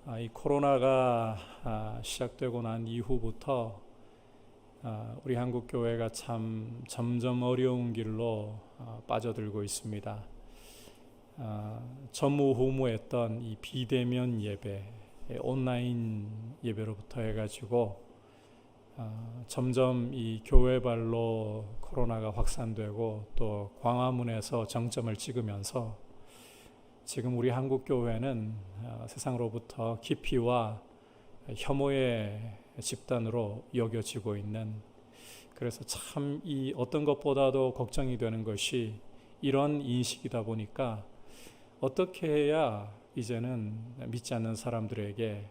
이 코로나가 시작되고 난 이후부터 우리 한국 교회가 참 점점 어려운 길로 빠져들고 있습니다. 전무후무했던 이 비대면 예배, 온라인 예배로부터 해가지고 점점 이 교회발로 코로나가 확산되고 또 광화문에서 정점을 찍으면서 지금 우리 한국 교회는 세상으로부터 기피와 혐오의 집단으로 여겨지고 있는, 그래서 참 이 어떤 것보다도 걱정이 되는 것이 이런 인식이다 보니까 어떻게 해야 이제는 믿지 않는 사람들에게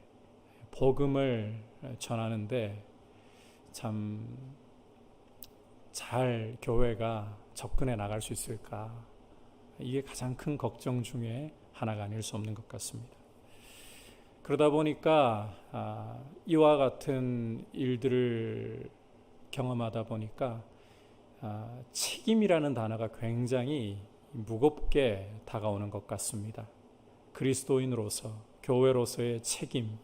복음을 전하는데 참 잘 교회가 접근해 나갈 수 있을까? 이게 가장 큰 걱정 중에 하나가 아닐 수 없는 것 같습니다. 그러다 보니까 이와 같은 일들을 경험하다 보니까 책임이라는 단어가 굉장히 무겁게 다가오는 것 같습니다. 그리스도인으로서, 교회로서의 책임,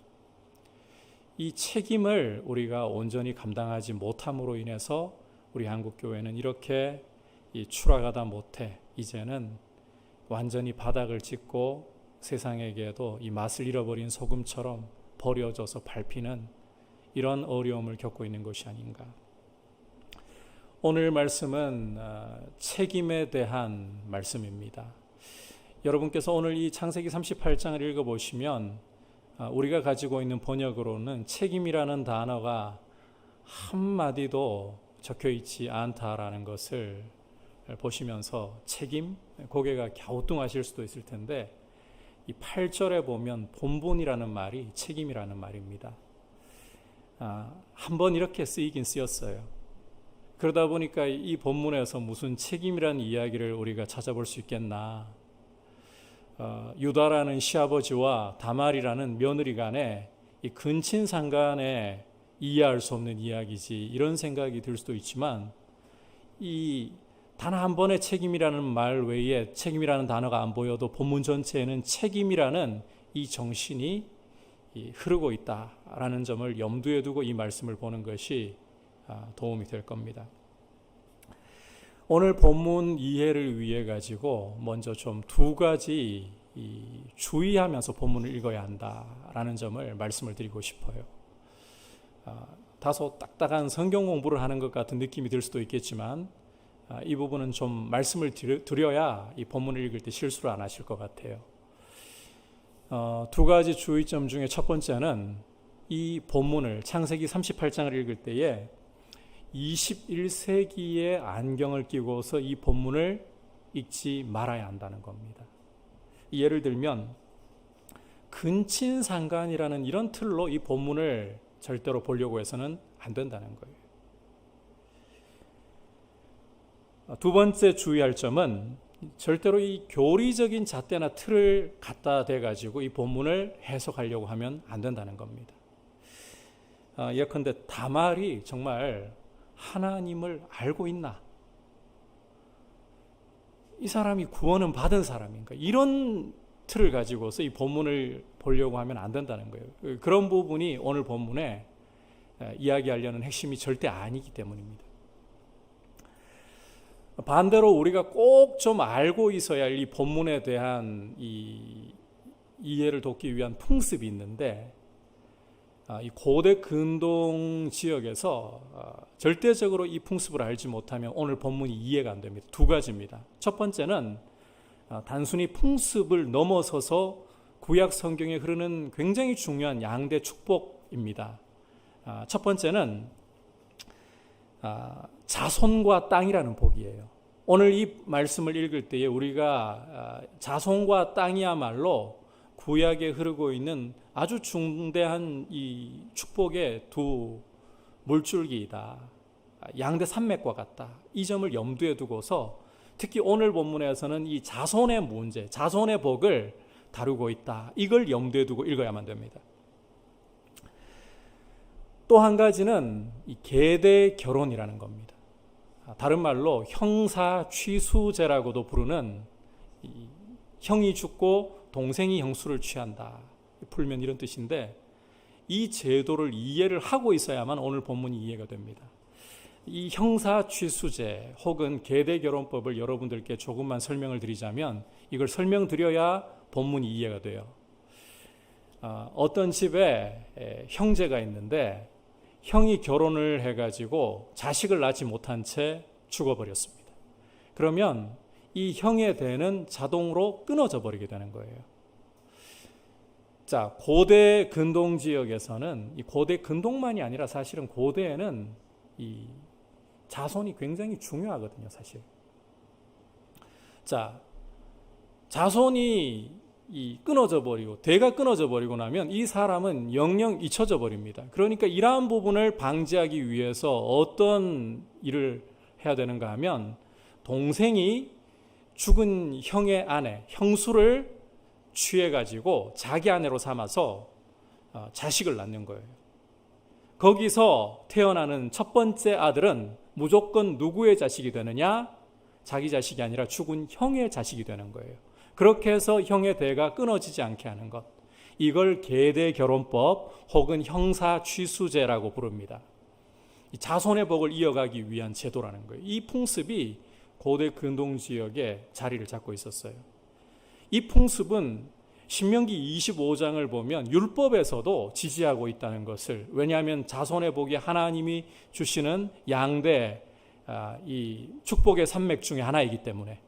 이 책임을 우리가 온전히 감당하지 못함으로 인해서 우리 한국교회는 이렇게 추락하다 못해 이제는 완전히 바닥을 찍고 세상에게도 이 맛을 잃어버린 소금처럼 버려져서 밟히는 이런 어려움을 겪고 있는 것이 아닌가. 오늘 말씀은 책임에 대한 말씀입니다. 여러분께서 오늘 이 창세기 38장을 읽어보시면 우리가 가지고 있는 번역으로는 책임이라는 단어가 한마디도 적혀있지 않다라는 것을 보시면서 책임? 고개가 갸우뚱하실 수도 있을 텐데, 이 8절에 보면 본분이라는 말이 책임이라는 말입니다. 한번 이렇게 쓰이긴 쓰였어요. 그러다 보니까 이 본문에서 무슨 책임이라는 이야기를 우리가 찾아볼 수 있겠나. 유다라는 시아버지와 다말이라는 며느리 간에 이 근친상간에 이해할 수 없는 이야기지, 이런 생각이 들 수도 있지만, 이 단 한 번의 책임이라는 말 외에 책임이라는 단어가 안 보여도 본문 전체에는 책임이라는 이 정신이 흐르고 있다라는 점을 염두에 두고 이 말씀을 보는 것이 도움이 될 겁니다. 오늘 본문 이해를 위해 가지고 먼저 좀 두 가지 주의하면서 본문을 읽어야 한다라는 점을 말씀을 드리고 싶어요. 다소 딱딱한 성경 공부를 하는 것 같은 느낌이 들 수도 있겠지만, 이 부분은 좀 말씀을 드려야 이 본문을 읽을 때 실수를 안 하실 것 같아요. 두 가지 주의점 중에 첫 번째는 이 본문을 창세기 38장을 읽을 때에 21세기의 안경을 끼고서 이 본문을 읽지 말아야 한다는 겁니다. 예를 들면 근친상간이라는 이런 틀로 이 본문을 절대로 보려고 해서는 안 된다는 거예요. 두 번째 주의할 점은 절대로 이 교리적인 잣대나 틀을 갖다 대가지고 이 본문을 해석하려고 하면 안 된다는 겁니다. 예컨대 다말이 정말 하나님을 알고 있나? 이 사람이 구원은 받은 사람인가? 이런 틀을 가지고서 이 본문을 보려고 하면 안 된다는 거예요. 그런 부분이 오늘 본문에 이야기하려는 핵심이 절대 아니기 때문입니다. 반대로 우리가 꼭 좀 알고 있어야 할 이 본문에 대한 이 이해를 돕기 위한 풍습이 있는데, 이 고대 근동 지역에서 절대적으로 이 풍습을 알지 못하면 오늘 본문이 이해가 안 됩니다. 두 가지입니다. 첫 번째는 단순히 풍습을 넘어서서 구약 성경에 흐르는 굉장히 중요한 양대 축복입니다. 첫 번째는 자손과 땅이라는 복이에요. 오늘 이 말씀을 읽을 때에 우리가 자손과 땅이야말로 구약에 흐르고 있는 아주 중대한 이 축복의 두 물줄기이다. 양대 산맥과 같다. 이 점을 염두에 두고서 특히 오늘 본문에서는 이 자손의 문제, 자손의 복을 다루고 있다. 이걸 염두에 두고 읽어야만 됩니다. 또 한 가지는 이 계대 결혼이라는 겁니다. 다른 말로 형사 취수제라고도 부르는 형이 죽고 동생이 형수를 취한다. 풀면 이런 뜻인데, 이 제도를 이해를 하고 있어야만 오늘 본문이 이해가 됩니다. 이 형사취수제 혹은 계대결혼법을 여러분들께 조금만 설명을 드리자면, 이걸 설명드려야 본문이 이해가 돼요. 어떤 집에 형제가 있는데 형이 결혼을 해가지고 자식을 낳지 못한 채 죽어버렸습니다. 그러면 이 형의 대는 자동으로 끊어져 버리게 되는 거예요. 자, 고대 근동 지역에서는, 이 고대 근동만이 아니라 사실은 고대에는 이 자손이 굉장히 중요하거든요, 사실. 자, 자손이 끊어져 버리고, 대가 끊어져 버리고 나면 이 사람은 영영 잊혀져 버립니다. 그러니까 이러한 부분을 방지하기 위해서 어떤 일을 해야 되는가 하면, 동생이 죽은 형의 아내, 형수를 취해가지고 자기 아내로 삼아서 자식을 낳는 거예요. 거기서 태어나는 첫 번째 아들은 무조건 누구의 자식이 되느냐? 자기 자식이 아니라 죽은 형의 자식이 되는 거예요. 그렇게 해서 형의 대가 끊어지지 않게 하는 것, 이걸 계대결혼법 혹은 형사취수제라고 부릅니다. 자손의 복을 이어가기 위한 제도라는 거예요. 이 풍습이 고대 근동 지역에 자리를 잡고 있었어요. 이 풍습은 신명기 25장을 보면 율법에서도 지지하고 있다는 것을, 왜냐하면 자손의 복이 하나님이 주시는 양대 이 축복의 산맥 중에 하나이기 때문에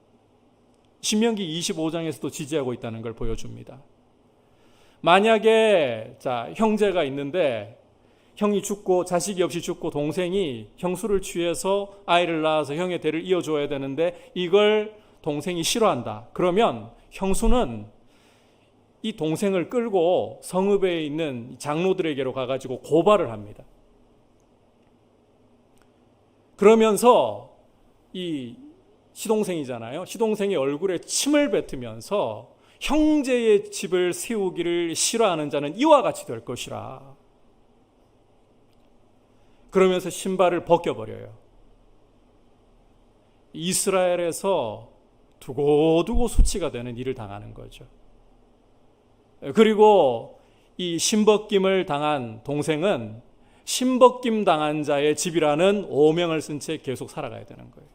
신명기 25장에서도 지지하고 있다는 걸 보여줍니다. 만약에 형제가 있는데 형이 죽고 자식이 없이 죽고 동생이 형수를 취해서 아이를 낳아서 형의 대를 이어줘야 되는데 이걸 동생이 싫어한다. 그러면 형수는 이 동생을 끌고 성읍에 있는 장로들에게로 가가지고 고발을 합니다. 그러면서 이 시동생이잖아요. 시동생의 얼굴에 침을 뱉으면서 형제의 집을 세우기를 싫어하는 자는 이와 같이 될 것이라. 그러면서 신발을 벗겨버려요. 이스라엘에서 두고두고 수치가 되는 일을 당하는 거죠. 그리고 이 신벗김을 당한 동생은 신벗김 당한 자의 집이라는 오명을 쓴 채 계속 살아가야 되는 거예요.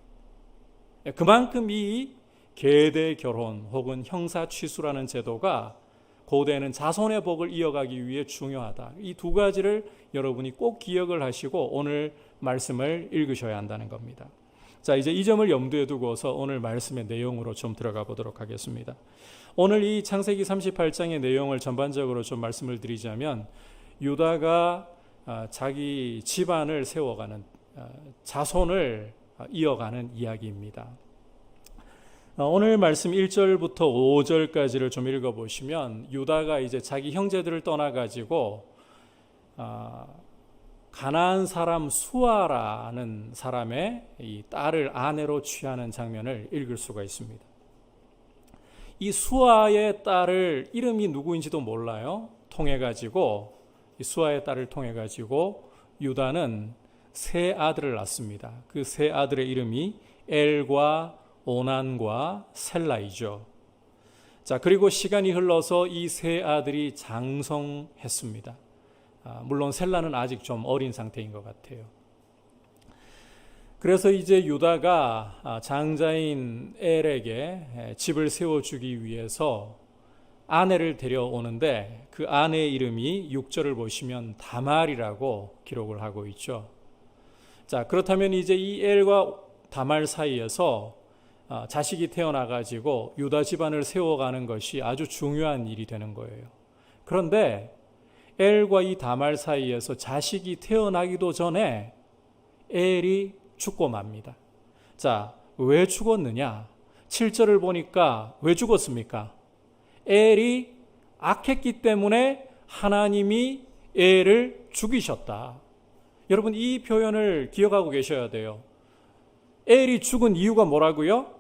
그만큼 이 계대 결혼 혹은 형사취수라는 제도가 고대에는 자손의 복을 이어가기 위해 중요하다. 이 두 가지를 여러분이 꼭 기억을 하시고 오늘 말씀을 읽으셔야 한다는 겁니다. 자, 이제 이 점을 염두에 두고서 오늘 말씀의 내용으로 좀 들어가 보도록 하겠습니다. 오늘 이 창세기 38장의 내용을 전반적으로 좀 말씀을 드리자면, 유다가 자기 집안을 세워가는, 자손을 이어가는 이야기입니다. 오늘 말씀 1절부터 5절까지를 좀 읽어보시면, 유다가 이제 자기 형제들을 떠나가지고 가나안 사람 수아라는 사람의 이 딸을 아내로 취하는 장면을 읽을 수가 있습니다. 이 수아의 딸을 이름이 누구인지도 몰라요. 통해가지고 이 수아의 딸을 통해가지고 유다는 세 아들을 낳습니다. 그 세 아들의 이름이 엘과 오난과 셀라이죠. 자, 그리고 시간이 흘러서 이 세 아들이 장성했습니다. 물론 셀라는 아직 좀 어린 상태인 것 같아요. 그래서 이제 유다가 장자인 엘에게 집을 세워주기 위해서 아내를 데려오는데, 그 아내의 이름이 6절을 보시면 다말이라고 기록을 하고 있죠. 자, 그렇다면 이제 이 엘과 다말 사이에서 자식이 태어나가지고 유다 집안을 세워가는 것이 아주 중요한 일이 되는 거예요. 그런데 엘과 이 다말 사이에서 자식이 태어나기도 전에 엘이 죽고 맙니다. 자, 왜 죽었느냐? 7절을 보니까 왜 죽었습니까? 엘이 악했기 때문에 하나님이 엘을 죽이셨다. 여러분, 이 표현을 기억하고 계셔야 돼요. 엘이 죽은 이유가 뭐라고요?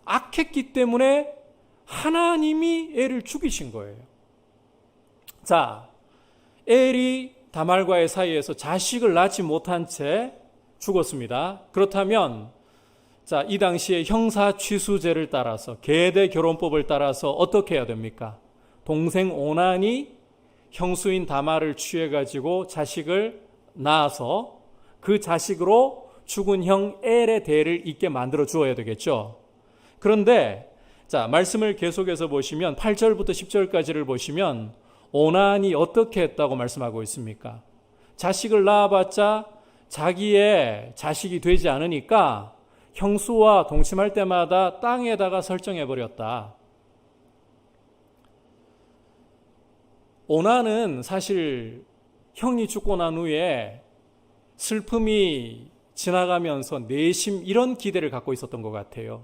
악했기 때문에 하나님이 엘을 죽이신 거예요. 자, 엘이 다말과의 사이에서 자식을 낳지 못한 채 죽었습니다. 그렇다면 자, 이 당시에 형사취수제를 따라서 계대 결혼법을 따라서 어떻게 해야 됩니까? 동생 오난이 형수인 다말을 취해가지고 자식을 낳아서 그 자식으로 죽은 형 엘의 대를 잇게 만들어 주어야 되겠죠. 그런데 자, 말씀을 계속해서 보시면 8절부터 10절까지를 보시면 오난이 어떻게 했다고 말씀하고 있습니까? 자식을 낳아봤자 자기의 자식이 되지 않으니까 형수와 동침할 때마다 땅에다가 설정해버렸다. 오난은 사실 형이 죽고 난 후에 슬픔이 지나가면서 내심 이런 기대를 갖고 있었던 것 같아요.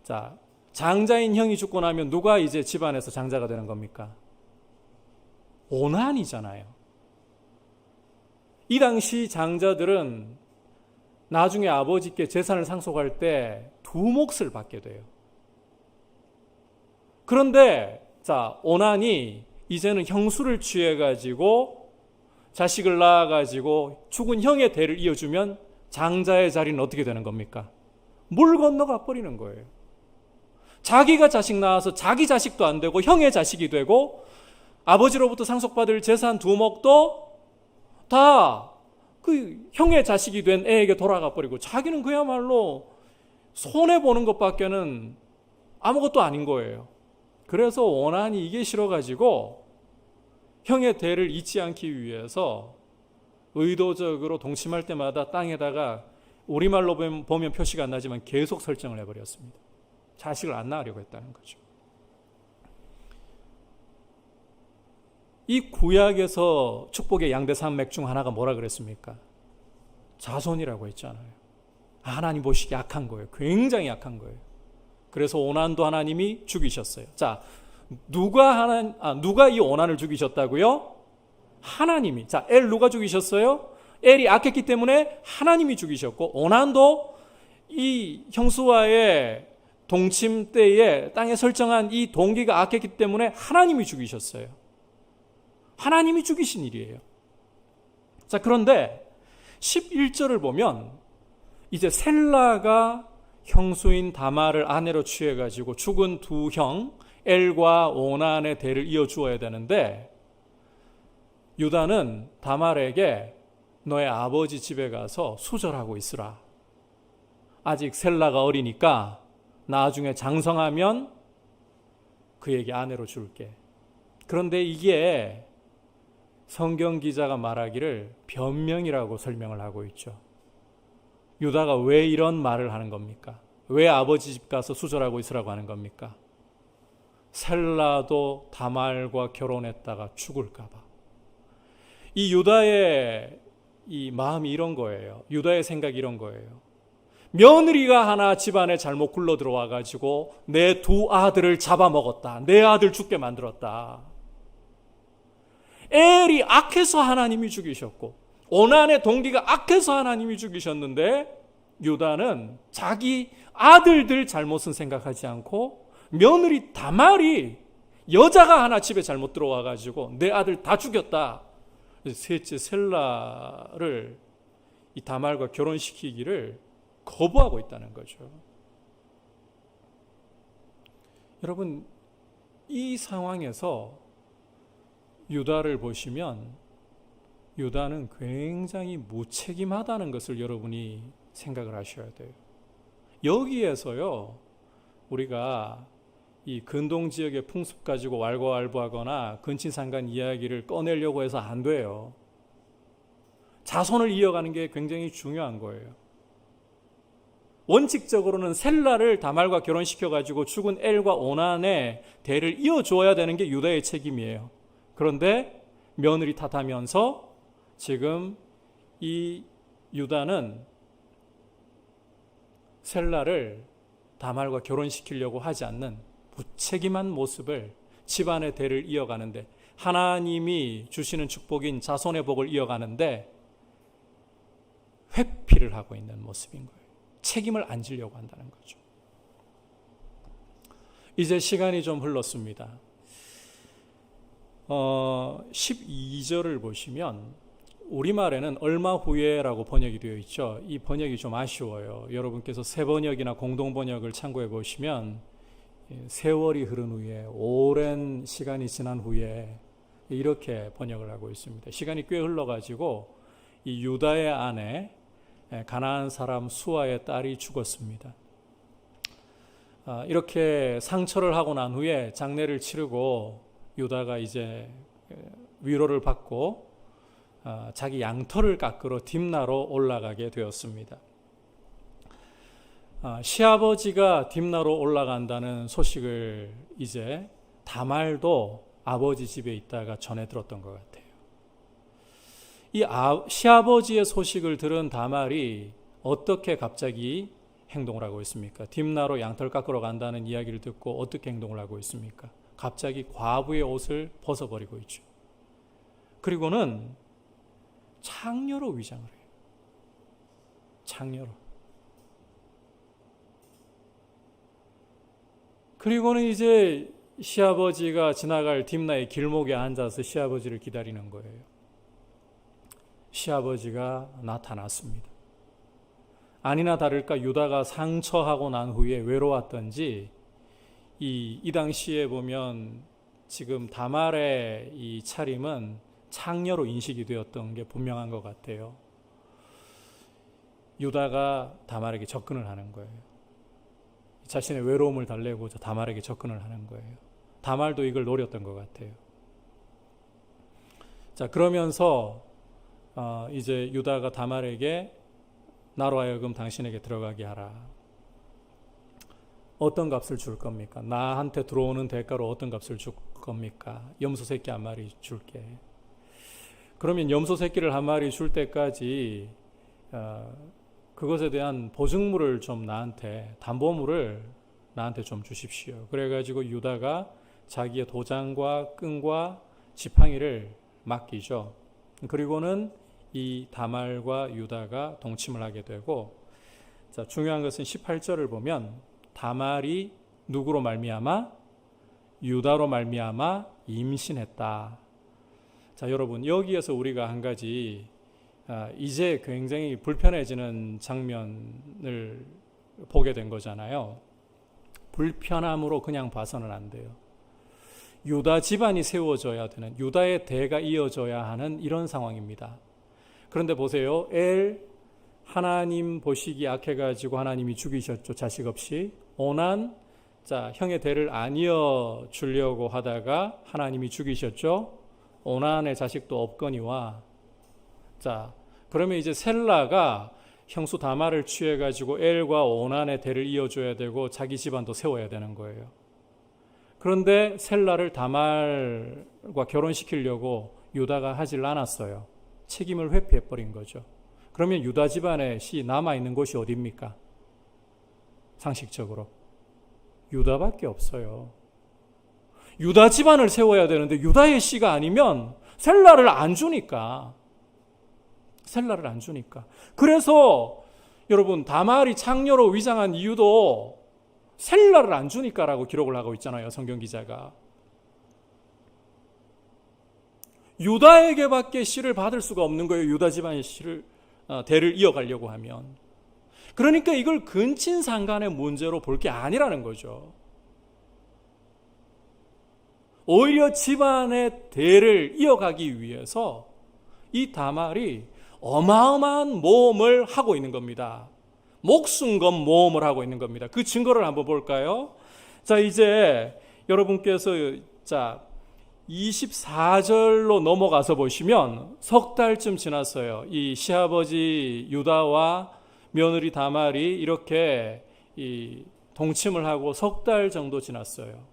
자, 장자인 형이 죽고 나면 누가 이제 집안에서 장자가 되는 겁니까? 오난이잖아요. 이 당시 장자들은 나중에 아버지께 재산을 상속할 때 두 몫을 받게 돼요. 그런데 자, 오난이 이제는 형수를 취해가지고 자식을 낳아가지고 죽은 형의 대를 이어주면 장자의 자리는 어떻게 되는 겁니까? 물 건너가 버리는 거예요. 자기가 자식 낳아서 자기 자식도 안 되고 형의 자식이 되고 아버지로부터 상속받을 재산 두 몫도 다 그 형의 자식이 된 애에게 돌아가 버리고 자기는 그야말로 손해보는 것밖에는 아무것도 아닌 거예요. 그래서 오난이 이게 싫어가지고 형의 대를 잇지 않기 위해서 의도적으로 동침할 때마다 땅에다가 우리말로 보면 표시가 안 나지만 계속 설정을 해버렸습니다. 자식을 안 낳으려고 했다는 거죠. 이 구약에서 축복의 양대 산맥 중 하나가 뭐라 그랬습니까? 자손이라고 했잖아요. 하나님 보시기 약한 거예요. 굉장히 약한 거예요. 그래서 오난도 하나님이 죽이셨어요. 자, 누가 이 오난을 죽이셨다고요? 하나님이. 자, 엘 누가 죽이셨어요? 엘이 악했기 때문에 하나님이 죽이셨고, 오난도 이 형수와의 동침 때에 땅에 설정한 이 동기가 악했기 때문에 하나님이 죽이셨어요. 하나님이 죽이신 일이에요. 자, 그런데 11절을 보면 이제 셀라가 형수인 다말을 아내로 취해가지고 죽은 두 형 엘과 오난의 대를 이어주어야 되는데 유다는 다말에게 너의 아버지 집에 가서 수절하고 있으라. 아직 셀라가 어리니까 나중에 장성하면 그에게 아내로 줄게. 그런데 이게 성경 기자가 말하기를 변명이라고 설명을 하고 있죠. 유다가 왜 이런 말을 하는 겁니까? 왜 아버지 집 가서 수절하고 있으라고 하는 겁니까? 셀라도 다말과 결혼했다가 죽을까 봐. 이 유다의 이 마음이 이런 거예요. 유다의 생각이 이런 거예요. 며느리가 하나 집안에 잘못 굴러 들어와 가지고 내 두 아들을 잡아먹었다. 내 아들 죽게 만들었다. 엘이 악해서 하나님이 죽이셨고 오난의 동기가 악해서 하나님이 죽이셨는데 유다는 자기 아들들 잘못은 생각하지 않고 며느리 다말이 여자가 하나 집에 잘못 들어와 가지고 내 아들 다 죽였다. 셋째 셀라를 이 다말과 결혼시키기를 거부하고 있다는 거죠. 여러분, 이 상황에서 유다를 보시면 유다는 굉장히 무책임하다는 것을 여러분이 생각을 하셔야 돼요. 여기에서요, 우리가 이 근동 지역의 풍습 가지고 왈가왈부하거나 근친상간 이야기를 꺼내려고 해서 안 돼요. 자손을 이어가는 게 굉장히 중요한 거예요. 원칙적으로는 셀라를 다말과 결혼시켜가지고 죽은 엘과 오난의 대를 이어줘야 되는 게 유다의 책임이에요. 그런데 며느리 탓하면서 지금 이 유다는 셀라를 다말과 결혼시키려고 하지 않는 무책임한 모습을 집안의 대를 이어가는데 하나님이 주시는 축복인 자손의 복을 이어가는데 회피를 하고 있는 모습인 거예요. 책임을 안 지려고 한다는 거죠. 이제 시간이 좀 흘렀습니다. 12절을 보시면 우리말에는 얼마 후에라고 번역이 되어 있죠. 이 번역이 좀 아쉬워요. 여러분께서 새 번역이나 공동 번역을 참고해 보시면 세월이 흐른 후에, 오랜 시간이 지난 후에 이렇게 번역을 하고 있습니다. 시간이 꽤 흘러가지고 이 유다의 아내 가나안 사람 수아의 딸이 죽었습니다. 이렇게 상처를 하고 난 후에 장례를 치르고 유다가 이제 위로를 받고 자기 양털을 깎으러 딥나로 올라가게 되었습니다. 시아버지가 딥나로 올라간다는 소식을 이제 다말도 아버지 집에 있다가 전해 들었던 것 같아요. 이 시아버지의 소식을 들은 다말이 어떻게 갑자기 행동을 하고 있습니까? 딥나로 양털 깎으러 간다는 이야기를 듣고 어떻게 행동을 하고 있습니까? 갑자기 과부의 옷을 벗어버리고 있죠. 그리고는 창녀로 위장을 해요. 창녀로. 그리고는 이제 시아버지가 지나갈 딥나의 길목에 앉아서 시아버지를 기다리는 거예요. 시아버지가 나타났습니다. 아니나 다를까 유다가 상처하고 난 후에 외로웠던지 이 당시에 보면 지금 다말의 이 차림은 창녀로 인식이 되었던 게 분명한 것 같아요. 유다가 다말에게 접근을 하는 거예요. 자신의 외로움을 달래고자 다말에게 접근을 하는 거예요. 다말도 이걸 노렸던 것 같아요. 자, 그러면서 이제 유다가 다말에게 나로 하여금 당신에게 들어가게 하라. 어떤 값을 줄 겁니까? 나한테 들어오는 대가로 어떤 값을 줄 겁니까? 염소 새끼 한 마리 줄게. 그러면 염소 새끼를 한 마리 줄 때까지 그것에 대한 보증물을 좀 나한테, 담보물을 나한테 좀 주십시오. 그래가지고 유다가 자기의 도장과 끈과 지팡이를 맡기죠. 그리고는 이 다말과 유다가 동침을 하게 되고, 자, 중요한 것은 18절을 보면 다말이 누구로 말미암아? 유다로 말미암아 임신했다. 자, 여러분, 여기에서 우리가 한 가지 이제 굉장히 불편해지는 장면을 보게 된 거잖아요. 불편함으로 그냥 봐서는 안 돼요. 유다 집안이 세워져야 되는, 유다의 대가 이어져야 하는 이런 상황입니다. 그런데 보세요. 하나님 보시기 약해가지고 하나님이 죽이셨죠. 자식 없이. 오난, 자, 형의 대를 안 이어주려고 하다가 하나님이 죽이셨죠. 오난의 자식도 없거니와. 자, 그러면 이제 셀라가 형수 다말을 취해가지고 엘과 오난의 대를 이어줘야 되고 자기 집안도 세워야 되는 거예요. 그런데 셀라를 다말과 결혼시키려고 유다가 하질 않았어요. 책임을 회피해버린 거죠. 그러면 유다 집안의 씨 남아있는 곳이 어디입니까? 상식적으로 유다밖에 없어요. 유다 집안을 세워야 되는데 유다의 씨가 아니면 셀라를 안 주니까. 그래서 여러분, 다말이 창녀로 위장한 이유도 셀라를 안 주니까라고 기록을 하고 있잖아요. 성경 기자가. 유다에게밖에 씨를 받을 수가 없는 거예요. 유다 집안의 씨를 대를 이어가려고 하면. 그러니까 이걸 근친상간의 문제로 볼 게 아니라는 거죠. 오히려 집안의 대를 이어가기 위해서 이 다말이 어마어마한 모험을 하고 있는 겁니다. 목숨 건 모험을 하고 있는 겁니다. 그 증거를 한번 볼까요? 자, 이제 여러분께서 24절로 넘어가서 보시면 석 달쯤 지났어요. 이 시아버지 유다와 며느리 다말이 이렇게 동침을 하고 석 달 정도 지났어요.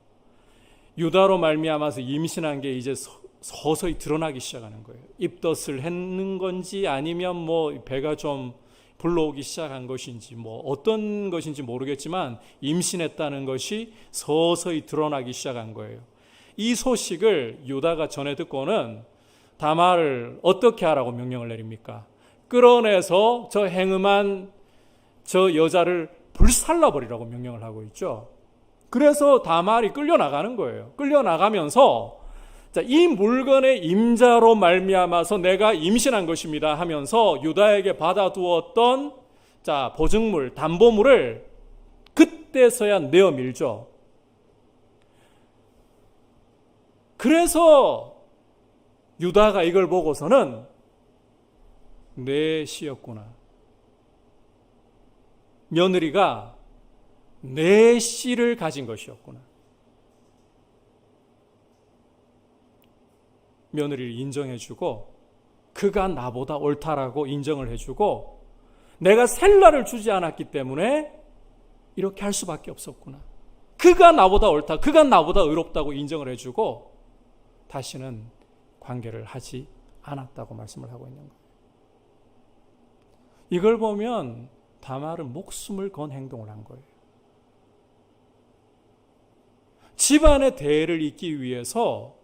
유다로 말미암아서 임신한 게 이제 서서히 드러나기 시작하는 거예요. 입덧을 했는 건지 아니면 뭐 배가 좀 불러오기 시작한 것인지 뭐 어떤 것인지 모르겠지만 임신했다는 것이 서서히 드러나기 시작한 거예요. 이 소식을 유다가 전해 듣고는 다말을 어떻게 하라고 명령을 내립니까? 끌어내서 저 행음한 저 여자를 불살라버리라고 명령을 하고 있죠. 그래서 다말이 끌려나가는 거예요. 끌려나가면서 이 물건의 임자로 말미암아서 내가 임신한 것입니다 하면서 유다에게 받아두었던 보증물, 담보물을 그때서야 내어 밀죠. 그래서 유다가 이걸 보고서는 내 씨였구나. 며느리가 내 씨를 가진 것이었구나. 며느리를 인정해주고 그가 나보다 옳다라고 인정을 해주고 내가 셀라를 주지 않았기 때문에 이렇게 할 수밖에 없었구나. 그가 나보다 옳다, 그가 나보다 의롭다고 인정을 해주고 다시는 관계를 하지 않았다고 말씀을 하고 있는 거예요. 이걸 보면 다말은 목숨을 건 행동을 한 거예요. 집안의 대를 잇기 위해서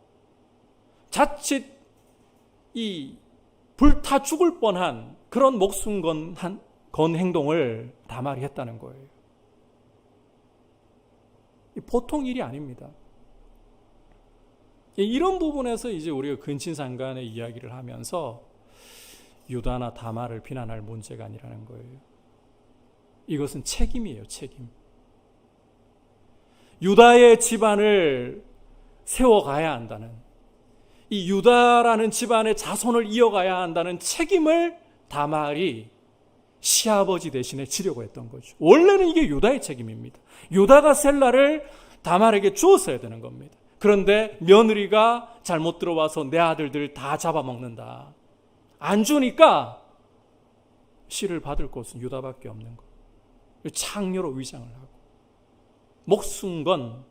자칫 이 불타 죽을 뻔한 그런 목숨 건 행동을 다말이 했다는 거예요. 보통 일이 아닙니다. 이런 부분에서 이제 우리가 근친상간의 이야기를 하면서 유다나 다말을 비난할 문제가 아니라는 거예요. 이것은 책임이에요, 책임. 유다의 집안을 세워가야 한다는, 이 유다라는 집안의 자손을 이어가야 한다는 책임을 다말이 시아버지 대신에 지려고 했던 거죠. 원래는 이게 유다의 책임입니다. 유다가 셀라를 다말에게 주었어야 되는 겁니다. 그런데 며느리가 잘못 들어와서 내 아들들 다 잡아먹는다. 안 주니까 씨를 받을 곳은 유다밖에 없는 거예요. 창녀로 위장을 하고 목숨 건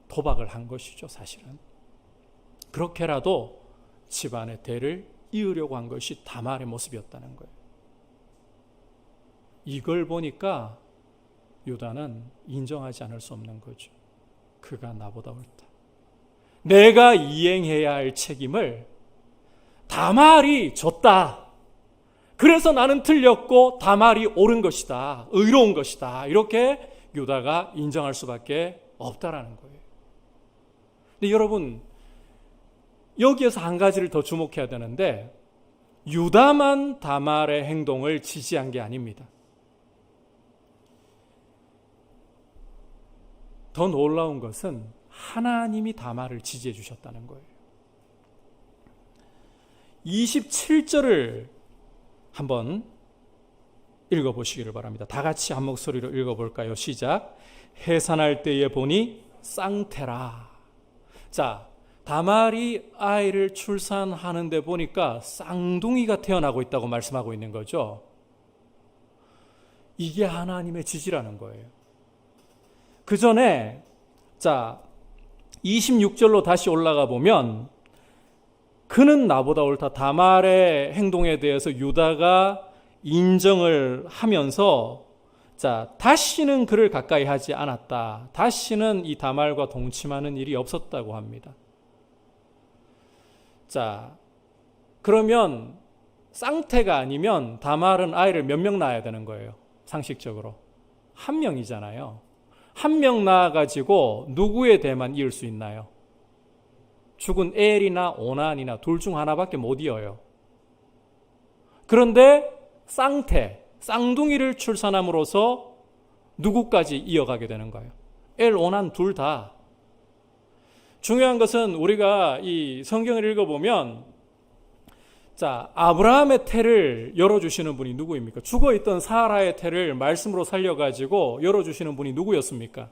도박을 한 것이죠, 사실은. 그렇게라도 집안의 대를 이으려고 한 것이 다말의 모습이었다는 거예요. 이걸 보니까 유다는 인정하지 않을 수 없는 거죠. 그가 나보다 옳다. 내가 이행해야 할 책임을 다말이 졌다. 그래서 나는 틀렸고 다말이 옳은 것이다. 의로운 것이다. 이렇게 유다가 인정할 수밖에 없다라는 거예요. 근데 여러분, 여기에서 한 가지를 더 주목해야 되는데 유다만 다말의 행동을 지지한 게 아닙니다. 더 놀라운 것은 하나님이 다말을 지지해 주셨다는 거예요. 27절을 한번 읽어보시기를 바랍니다. 다 같이 한 목소리로 읽어볼까요? 시작. 해산할 때에 보니 쌍태라. 자, 다말이 아이를 출산하는데 보니까 쌍둥이가 태어나고 있다고 말씀하고 있는 거죠. 이게 하나님의 지지라는 거예요. 그 전에, 자, 26절로 다시 올라가 보면 그는 나보다 옳다. 다말의 행동에 대해서 유다가 인정을 하면서 자, 다시는 그를 가까이 하지 않았다. 다시는 이 다말과 동침하는 일이 없었다고 합니다. 자, 그러면 쌍태가 아니면 다말은 아이를 몇 명 낳아야 되는 거예요? 상식적으로. 한 명이잖아요. 한 명 낳아가지고 누구의 대만 이을 수 있나요? 죽은 엘이나 오난이나 둘 중 하나밖에 못 이어요. 그런데 쌍둥이를 출산함으로써 누구까지 이어가게 되는 거예요? 엘, 오난 둘 다. 중요한 것은 우리가 이 성경을 읽어보면 자, 아브라함의 태를 열어주시는 분이 누구입니까? 죽어있던 사라의 태를 말씀으로 살려가지고 열어주시는 분이 누구였습니까?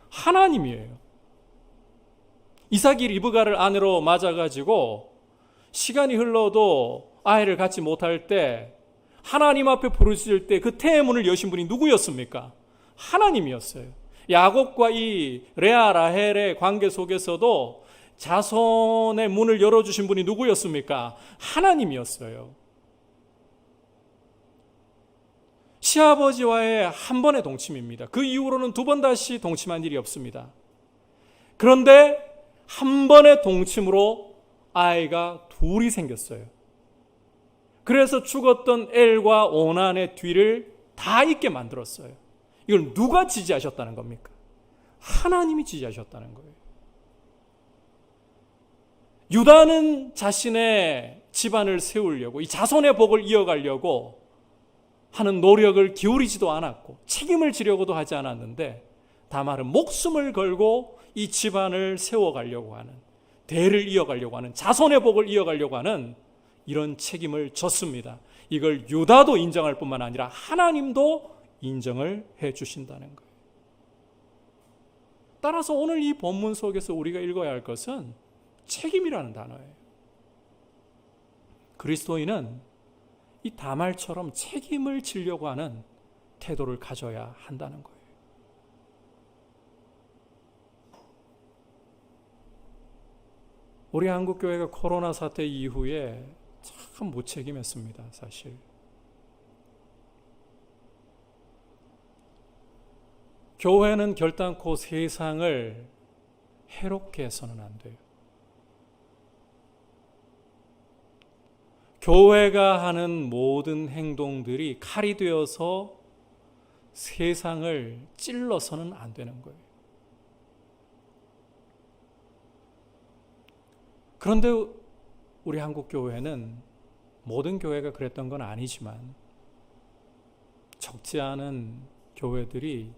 하나님이에요. 이삭이 리브가를 아내로 맞아가지고 시간이 흘러도 아이를 갖지 못할 때 하나님 앞에 부르실 때 그 태의 문을 여신 분이 누구였습니까? 하나님이었어요. 야곱과 이 레아 라헬의 관계 속에서도 자손의 문을 열어주신 분이 누구였습니까? 하나님이었어요. 시아버지와의 한 번의 동침입니다. 그 이후로는 두 번 다시 동침한 일이 없습니다. 그런데 한 번의 동침으로 아이가 둘이 생겼어요. 그래서 죽었던 엘과 오난의 뒤를 다 잇게 만들었어요. 이걸 누가 지지하셨다는 겁니까? 하나님이 지지하셨다는 거예요. 유다는 자신의 집안을 세우려고 이 자손의 복을 이어가려고 하는 노력을 기울이지도 않았고 책임을 지려고도 하지 않았는데 다말은 목숨을 걸고 이 집안을 세워가려고 하는, 대를 이어가려고 하는, 자손의 복을 이어가려고 하는 이런 책임을 졌습니다. 이걸 유다도 인정할 뿐만 아니라 하나님도 인정을 해 주신다는 거예요. 따라서 오늘 이 본문 속에서 우리가 읽어야 할 것은 책임이라는 단어예요. 그리스도인은 이 다말처럼 책임을 지려고 하는 태도를 가져야 한다는 거예요. 우리 한국교회가 코로나 사태 이후에 참 무책임했습니다, 사실. 교회는 결단코 세상을 해롭게 해서는 안 돼요. 교회가 하는 모든 행동들이 칼이 되어서 세상을 찔러서는 안 되는 거예요. 그런데 우리 한국교회는 모든 교회가 그랬던 건 아니지만 적지 않은 교회들이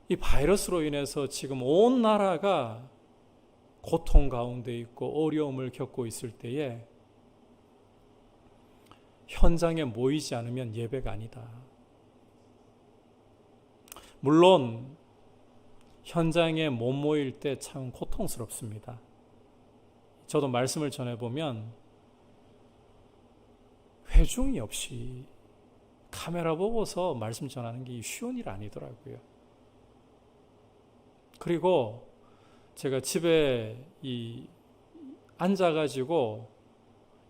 이 바이러스로 인해서 지금 온 나라가 고통 가운데 있고 어려움을 겪고 있을 때에 현장에 모이지 않으면 예배가 아니다. 물론 현장에 못 모일 때 참 고통스럽습니다. 저도 말씀을 전해보면 회중이 없이 카메라 보고서 말씀 전하는 게 쉬운 일 아니더라고요. 그리고 제가 집에 앉아가지고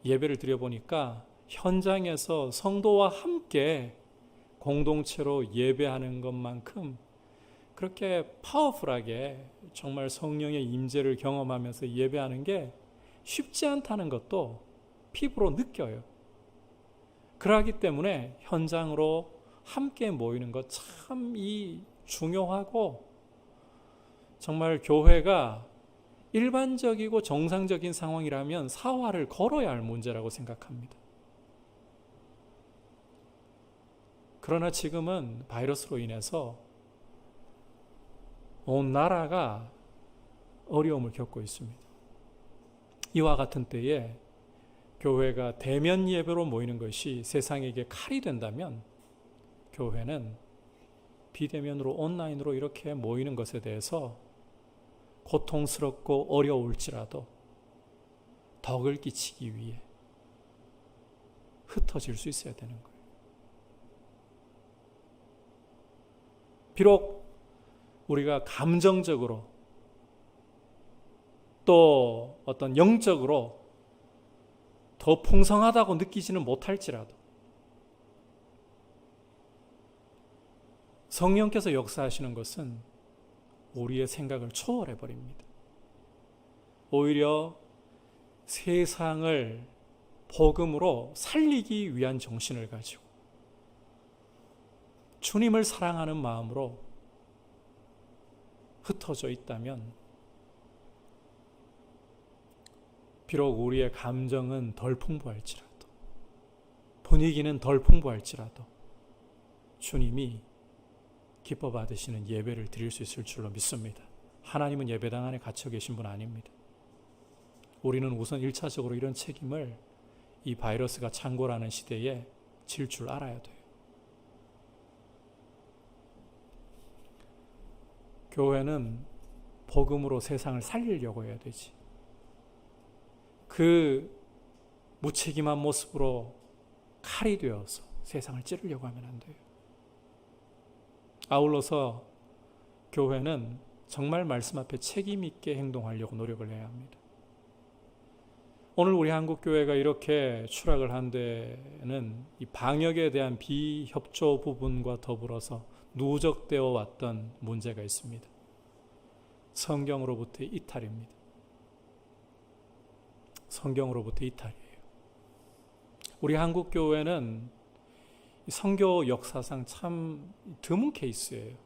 예배를 드려보니까 현장에서 성도와 함께 공동체로 예배하는 것만큼 그렇게 파워풀하게 정말 성령의 임재를 경험하면서 예배하는 게 쉽지 않다는 것도 피부로 느껴요. 그러기 때문에 현장으로 함께 모이는 것 참 중요하고 정말 교회가 일반적이고 정상적인 상황이라면 사활을 걸어야 할 문제라고 생각합니다. 그러나 지금은 바이러스로 인해서 온 나라가 어려움을 겪고 있습니다. 이와 같은 때에 교회가 대면 예배로 모이는 것이 세상에게 칼이 된다면 교회는 비대면으로 온라인으로 이렇게 모이는 것에 대해서 고통스럽고 어려울지라도 덕을 끼치기 위해 흩어질 수 있어야 되는 거예요. 비록 우리가 감정적으로 또 어떤 영적으로 더 풍성하다고 느끼지는 못할지라도 성령께서 역사하시는 것은 우리의 생각을 초월해 버립니다. 오히려 세상을 복음으로 살리기 위한 정신을 가지고 주님을 사랑하는 마음으로 흩어져 있다면 비록 우리의 감정은 덜 풍부할지라도 분위기는 덜 풍부할지라도 주님이 기뻐 받으시는 예배를 드릴 수 있을 줄로 믿습니다. 하나님은 예배당 안에 갇혀 계신 분 아닙니다. 우리는 우선 1차적으로 이런 책임을 이 바이러스가 창궐하는 시대에 질 줄 알아야 돼요. 교회는 복음으로 세상을 살리려고 해야 되지. 그 무책임한 모습으로 칼이 되어서 세상을 찌르려고 하면 안 돼요. 아울러서 교회는 정말 말씀 앞에 책임 있게 행동하려고 노력을 해야 합니다. 오늘 우리 한국교회가 이렇게 추락을 한 데는 이 방역에 대한 비협조 부분과 더불어서 누적되어 왔던 문제가 있습니다. 성경으로부터의 이탈입니다. 성경으로부터 이탈이에요. 우리 한국교회는 선교 역사상 참 드문 케이스예요.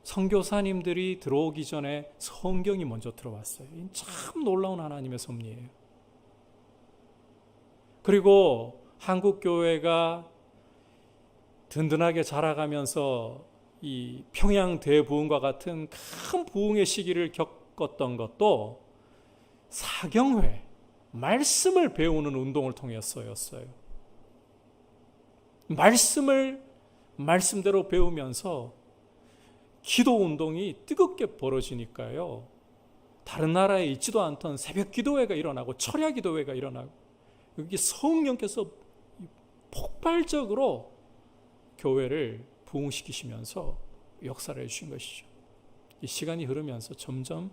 선교사님들이 들어오기 전에 성경이 먼저 들어왔어요. 참 놀라운 하나님의 섭리예요. 그리고 한국교회가 든든하게 자라가면서 이 평양 대부흥과 같은 큰 부흥의 시기를 겪었던 것도 사경회, 말씀을 배우는 운동을 통해서였어요. 말씀을 말씀대로 배우면서 기도 운동이 뜨겁게 벌어지니까요. 다른 나라에 있지도 않던 새벽 기도회가 일어나고 철야 기도회가 일어나고 여기 성령께서 폭발적으로 교회를 부흥시키시면서 역사를 해주신 것이죠. 이 시간이 흐르면서 점점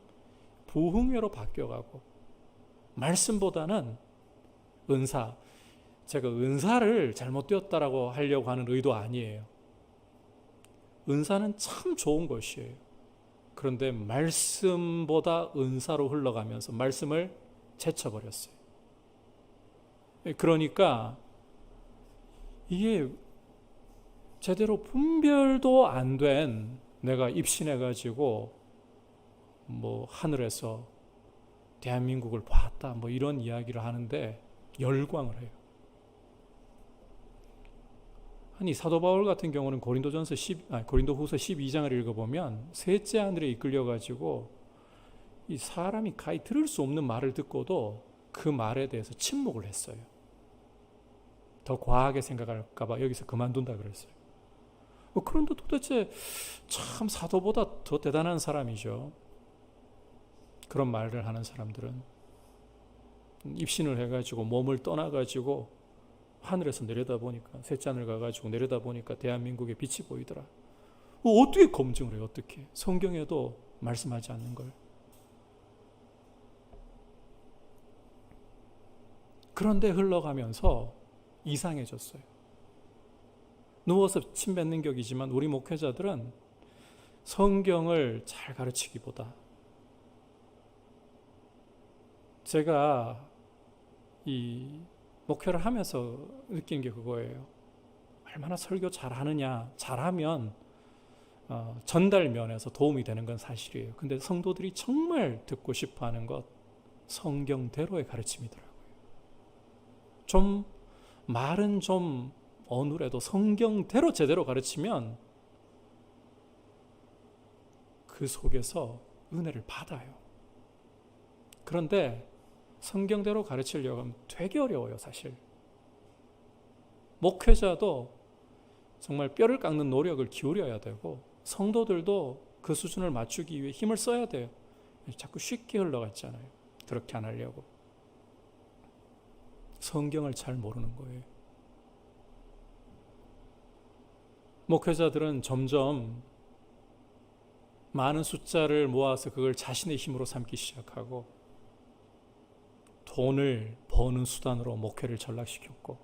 부흥회로 바뀌어가고 말씀보다는 은사, 제가 은사를 잘못되었다라고 하려고 하는 의도 아니에요. 은사는 참 좋은 것이에요. 그런데 말씀보다 은사로 흘러가면서 말씀을 제쳐버렸어요. 그러니까 이게 제대로 분별도 안 된 내가 입신해가지고 뭐 하늘에서 대한민국을 봤다 뭐 이런 이야기를 하는데 열광을 해요. 아니 사도 바울 같은 경우는 고린도후서 12장을 읽어보면 셋째 하늘에 이끌려가지고 이 사람이 가히 들을 수 없는 말을 듣고도 그 말에 대해서 침묵을 했어요. 더 과하게 생각할까봐 여기서 그만둔다 그랬어요. 그런데 도대체 참 사도보다 더 대단한 사람이죠. 그런 말을 하는 사람들은 입신을 해가지고 몸을 떠나가지고 하늘에서 내려다보니까 셋째 하늘 가가지고 내려다보니까 대한민국의 빛이 보이더라. 어떻게 검증을 해요? 어떻게? 성경에도 말씀하지 않는 걸. 그런데 흘러가면서 이상해졌어요. 누워서 침 뱉는 격이지만 우리 목회자들은 성경을 잘 가르치기보다 제가 이 목회를 하면서 느낀 게 그거예요. 얼마나 설교 잘하느냐, 잘하면 전달 면에서 도움이 되는 건 사실이에요. 근데 성도들이 정말 듣고 싶어하는 것 성경대로의 가르침이더라고요. 좀 말은 좀 어눌해도 성경대로 제대로 가르치면 그 속에서 은혜를 받아요. 그런데 성경대로 가르치려고 하면 되게 어려워요, 사실. 목회자도 정말 뼈를 깎는 노력을 기울여야 되고 성도들도 그 수준을 맞추기 위해 힘을 써야 돼요. 자꾸 쉽게 흘러갔잖아요. 그렇게 안 하려고. 성경을 잘 모르는 거예요. 목회자들은 점점 많은 숫자를 모아서 그걸 자신의 힘으로 삼기 시작하고 돈을 버는 수단으로 목회를 전락시켰고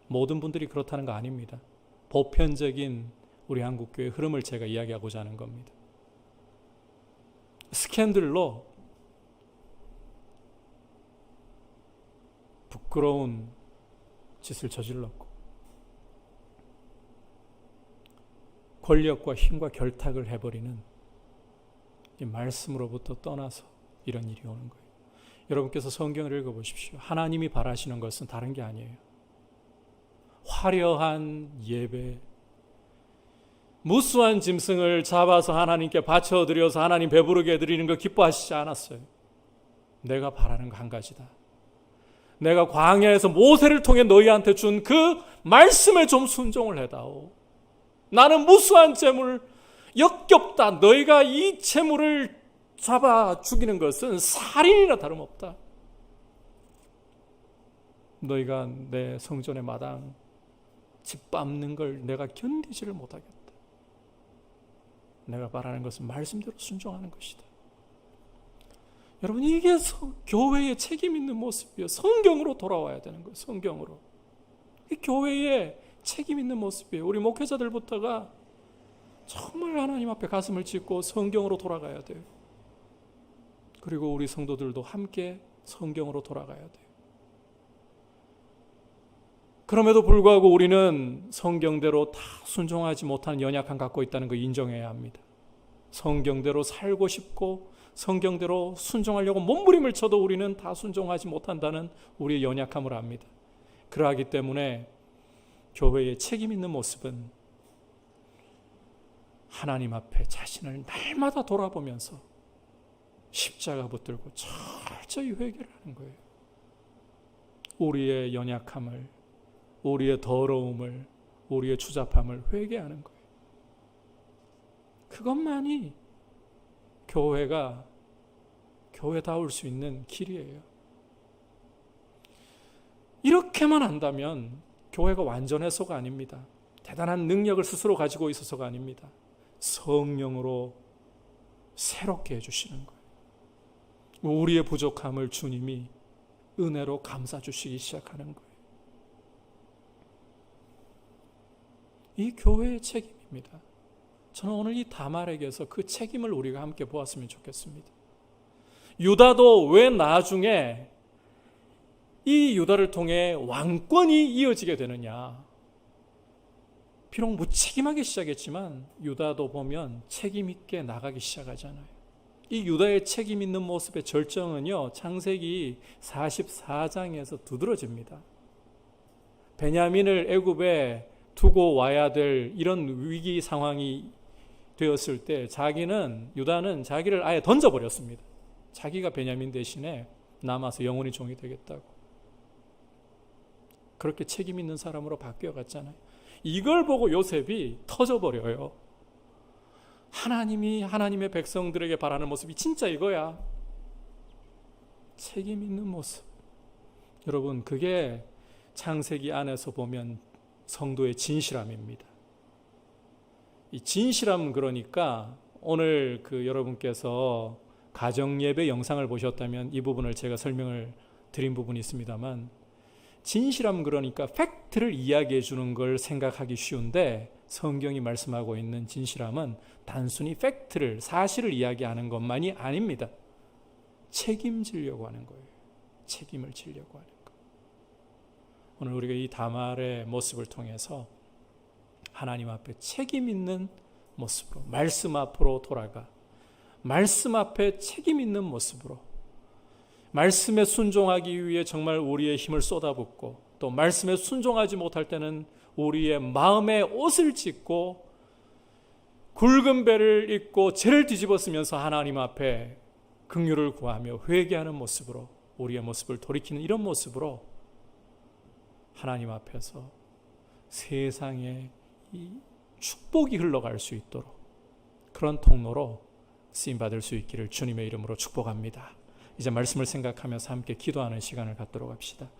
모든 분들이 그렇다는 거 아닙니다. 보편적인 우리 한국교회 흐름을 제가 이야기하고자 하는 겁니다. 스캔들로 부끄러운 짓을 저질렀고 권력과 힘과 결탁을 해버리는 이 말씀으로부터 떠나서 이런 일이 오는 거예요. 여러분께서 성경을 읽어보십시오. 하나님이 바라시는 것은 다른 게 아니에요. 화려한 예배, 무수한 짐승을 잡아서 하나님께 바쳐드려서 하나님 배부르게 드리는 거 기뻐하시지 않았어요. 내가 바라는 거 한 가지다. 내가 광야에서 모세를 통해 너희한테 준 그 말씀에 좀 순종을 해다오. 나는 무수한 재물 역겹다. 너희가 이 재물을 잡아 죽이는 것은 살인이나 다름없다. 너희가 내 성전의 마당 짓밟는 걸 내가 견디지를 못하겠다. 내가 바라는 것은 말씀대로 순종하는 것이다. 여러분 이게 교회의 책임 있는 모습이에요. 성경으로 돌아와야 되는 거예요. 성경으로. 이 교회의 책임 있는 모습이에요. 우리 목회자들부터가 정말 하나님 앞에 가슴을 찢고 성경으로 돌아가야 돼요. 그리고 우리 성도들도 함께 성경으로 돌아가야 돼요. 그럼에도 불구하고 우리는 성경대로 다 순종하지 못하는 연약함 갖고 있다는 거 인정해야 합니다. 성경대로 살고 싶고 성경대로 순종하려고 몸부림을 쳐도 우리는 다 순종하지 못한다는 우리의 연약함을 압니다. 그러하기 때문에 교회의 책임 있는 모습은 하나님 앞에 자신을 날마다 돌아보면서 십자가 붙들고 철저히 회개를 하는 거예요. 우리의 연약함을, 우리의 더러움을, 우리의 추잡함을 회개하는 거예요. 그것만이 교회다울 수 있는 길이에요. 이렇게만 한다면 교회가 완전해서가 아닙니다. 대단한 능력을 스스로 가지고 있어서가 아닙니다. 성령으로 새롭게 해주시는 거예요. 우리의 부족함을 주님이 은혜로 감싸주시기 시작하는 거예요. 이 교회의 책임입니다. 저는 오늘 이 다말에게서 그 책임을 우리가 함께 보았으면 좋겠습니다. 유다도 왜 나중에 이 유다를 통해 왕권이 이어지게 되느냐? 비록 무책임하게 시작했지만 유다도 보면 책임 있게 나가기 시작하잖아요. 이 유다의 책임 있는 모습의 절정은요, 창세기 44장에서 두드러집니다. 베냐민을 애굽에 두고 와야 될 이런 위기 상황이 되었을 때 유다는 자기를 아예 던져버렸습니다. 자기가 베냐민 대신에 남아서 영원히 종이 되겠다고. 그렇게 책임 있는 사람으로 바뀌어갔잖아요. 이걸 보고 요셉이 터져버려요. 하나님이 하나님의 백성들에게 바라는 모습이 진짜 이거야. 책임 있는 모습. 여러분, 그게 창세기 안에서 보면 성도의 진실함입니다. 이 진실함은 그러니까 오늘 여러분께서 가정예배 영상을 보셨다면 이 부분을 제가 설명을 드린 부분이 있습니다만, 진실함은 그러니까 팩트를 이야기해 주는 걸 생각하기 쉬운데, 성경이 말씀하고 있는 진실함은 단순히 팩트를, 사실을 이야기하는 것만이 아닙니다. 책임지려고 하는 거예요. 책임을 지려고 하는 거. 오늘 우리가 이 다말의 모습을 통해서 하나님 앞에 책임 있는 모습으로, 말씀 앞으로 돌아가 말씀 앞에 책임 있는 모습으로, 말씀에 순종하기 위해 정말 우리의 힘을 쏟아붓고, 또 말씀에 순종하지 못할 때는 우리의 마음에 옷을 찢고 굵은 배를 입고 죄를 뒤집어 쓰면서 하나님 앞에 긍휼을 구하며 회개하는 모습으로, 우리의 모습을 돌이키는 이런 모습으로 하나님 앞에서 세상에 이 축복이 흘러갈 수 있도록 그런 통로로 쓰임받을 수 있기를 주님의 이름으로 축복합니다. 이제 말씀을 생각하면서 함께 기도하는 시간을 갖도록 합시다.